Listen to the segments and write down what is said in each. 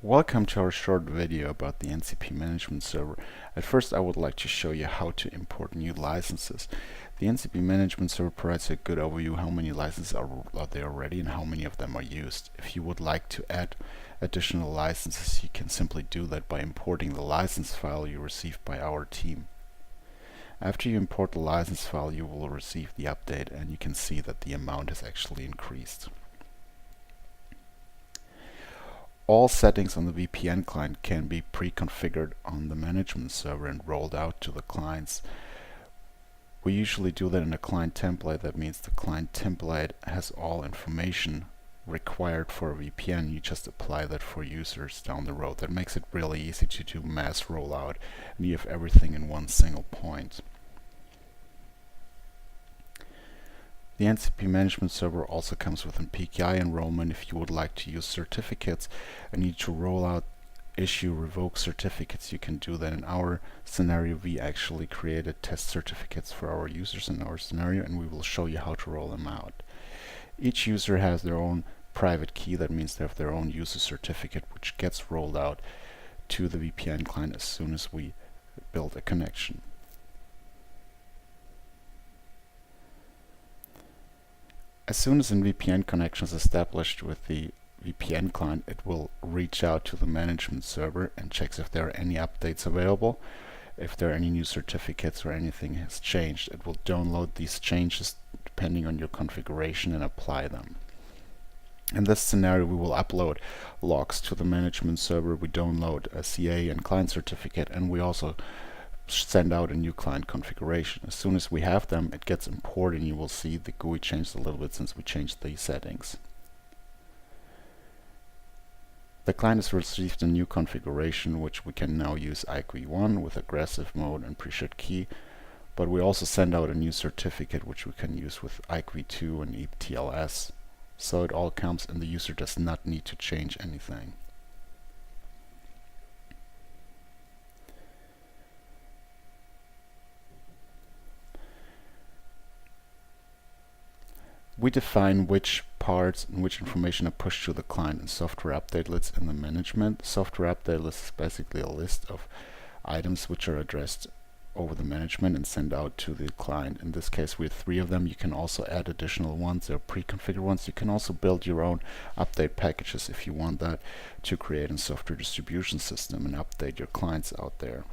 Welcome to our short video about the NCP management server. At first I would like to show you how to import new licenses. The NCP management server provides a good overview how many licenses are there already and how many of them are used. If you would like to add additional licenses, you can simply do that by importing the license file you received by our team. After you import the license file, you will receive the update and you can see that the amount has actually increased. All settings on the VPN client can be pre-configured on the management server and rolled out to the clients. We usually do that in a client template. That means the client template has all information required for a VPN. You just apply that for users down the road. That makes it really easy to do mass rollout, and you have everything in one single point. The NCP management server also comes with a PKI enrollment. If you would like to use certificates and need to roll out, issue, revoke certificates, you can do that. In our scenario, we actually created test certificates for our users in our scenario, and we will show you how to roll them out. Each user has their own private key. That means they have their own user certificate, which gets rolled out to the VPN client as soon as we build a connection. As soon as a VPN connection is established with the VPN client, it will reach out to the management server and checks if there are any updates available. If there are any new certificates or anything has changed, it will download these changes depending on your configuration and apply them. In this scenario, we will upload logs to the management server. We download a CA and client certificate, and we also send out a new client configuration. As soon as we have them, it gets imported, and you will see the GUI changed a little bit since we changed the settings. The client has received a new configuration, which we can now use IQ1 with aggressive mode and pre-shared key, but we also send out a new certificate which we can use with IQ2 and ETLS. So it all comes and the user does not need to change anything. We define which parts and which information are pushed to the client in software update lists in the management. Software update list is basically a list of items which are addressed over the management and sent out to the client. In this case, we have 3 of them. You can also add additional ones. There are pre-configured ones. You can also build your own update packages if you want that to create a software distribution system and update your clients out there.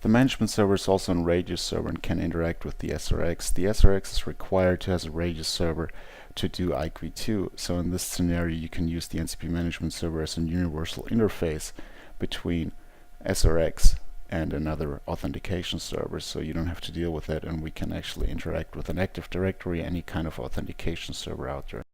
The management server is also a radius server and can interact with the SRX. The SRX is required to have a radius server to do IQ2. So in this scenario, you can use the NCP management server as a universal interface between SRX and another authentication server. So you don't have to deal with that, and we can actually interact with an Active Directory, any kind of authentication server out there.